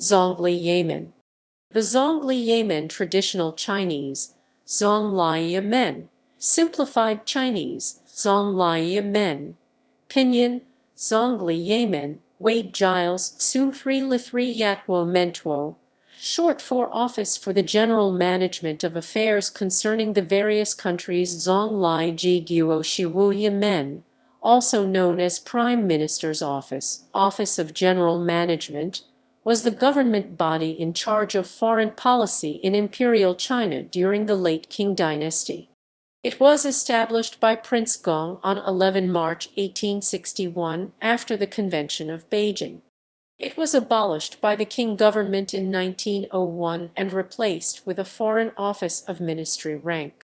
Zongli Yamen. The Zongli Yamen traditional Chinese, Zongli Yamen, simplified Chinese, Zongli Yamen, pinyin, Zongli Yamen, Wade Giles, Tsung3-li3 Ya2-men2, short for Office for the General Management of Affairs Concerning the Various Countries Zongli Yamen, also known as Prime Minister's Office, Office of General Management, was the government body in charge of foreign policy in Imperial China during the late Qing dynasty. It was established by Prince Gong on 11 March 1861 after the Convention of Beijing. It was abolished by the Qing government in 1901 and replaced with a Foreign Office of Ministry rank.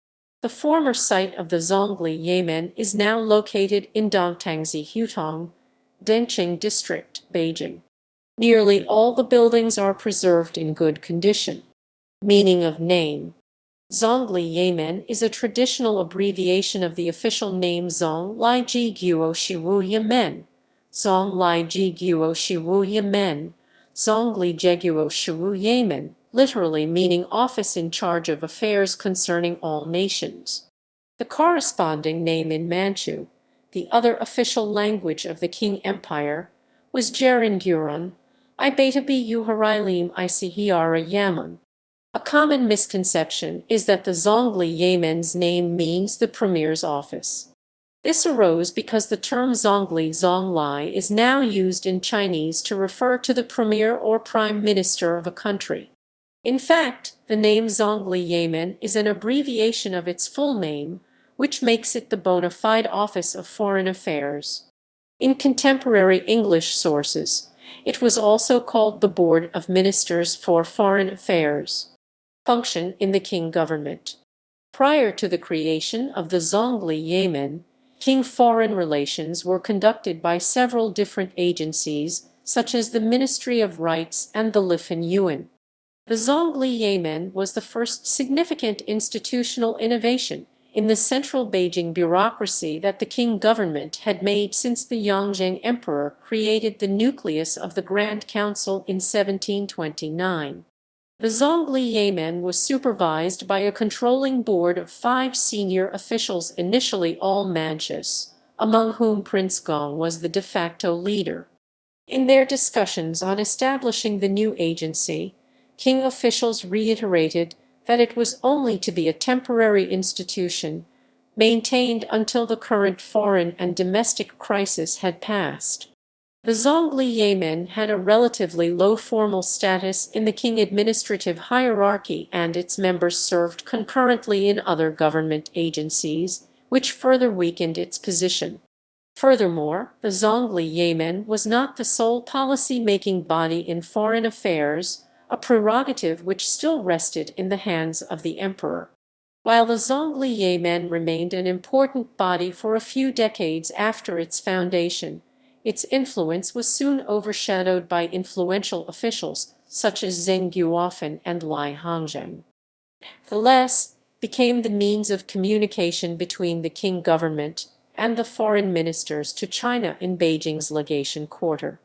The former site of the Zongli Yamen is now located in Dongtangzi Hutong, Dongcheng District, Beijing. Nearly all the buildings are preserved in good condition. Meaning of name. Zongli Yamen is a traditional abbreviation of the official name Zongli Yamen, Zongli Yamen, Zongli Yamen, literally meaning office in charge of affairs concerning all nations. The corresponding name in Manchu, the other official language of the Qing Empire, was Jerenguran, I beta bu harilim icihara yaman. A common misconception is that the Zongli Yamen's name means the premier's office. This arose because the term Zongli is now used in Chinese to refer to the premier or prime minister of a country. In fact, the name Zongli Yamen is an abbreviation of its full name, which makes it the bona fide Office of Foreign Affairs. In contemporary English sources, it was also called the Board of Ministers for Foreign Affairs. Function in the Qing government. Prior to the creation of the Zongli Yamen, Qing foreign relations were conducted by several different agencies, such as the Ministry of Rights and the Lifan Yuan. The Zongli Yamen was the first significant institutional innovation in the central Beijing bureaucracy that the Qing government had made since the Yongzheng Emperor created the nucleus of the Grand Council in 1729. The Zongli Yamen was supervised by a controlling board of 5 senior officials, initially all Manchus, among whom Prince Gong was the de facto leader. In their discussions on establishing the new agency, Qing officials reiterated that it was only to be a temporary institution, maintained until the current foreign and domestic crisis had passed. The Zongli Yamen had a relatively low formal status in the Qing administrative hierarchy, and its members served concurrently in other government agencies, which further weakened its position. Furthermore, the Zongli Yamen was not the sole policy-making body in foreign affairs, a prerogative which still rested in the hands of the emperor. While the Zongli Yamen remained an important body for a few decades after its foundation, its influence was soon overshadowed by influential officials such as Zheng Guofan and Lai Hongzheng. The less became the means of communication between the Qing government and the foreign ministers to China in Beijing's legation quarter.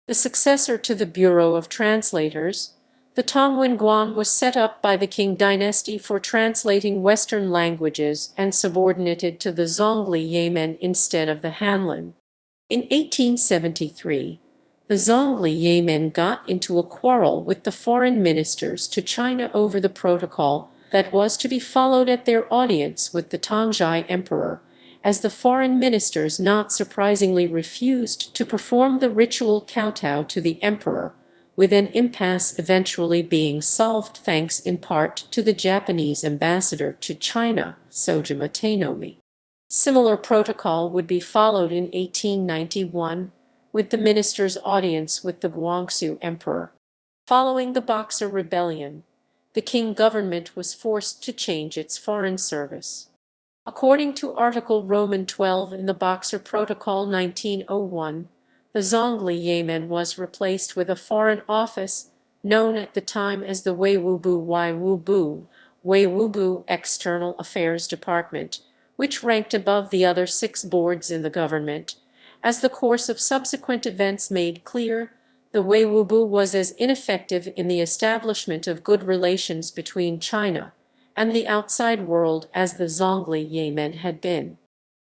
The successor to the Bureau of Translators, the Tongwen was set up by the Qing dynasty for translating Western languages and subordinated to the Zongli Yamen instead of the Hanlin. In 1873, the Zongli Yamen got into a quarrel with the foreign ministers to China over the protocol that was to be followed at their audience with the Tongzhi Emperor, as the foreign ministers not surprisingly refused to perform the ritual kowtow to the emperor, with an impasse eventually being solved thanks in part to the Japanese ambassador to China, Sojima Tainomi. Similar protocol would be followed in 1891 with the minister's audience with the Guangxu emperor. Following the Boxer Rebellion, the Qing government was forced to change its foreign service. According to Article Roman 12 in the Boxer Protocol 1901, the Zongli Yamen was replaced with a foreign office, known at the time as the Weiwubu External Affairs Department, which ranked above the other 6 boards in the government. As the course of subsequent events made clear, the Weiwubu was as ineffective in the establishment of good relations between China and the outside world as the Zongli Yamen had been.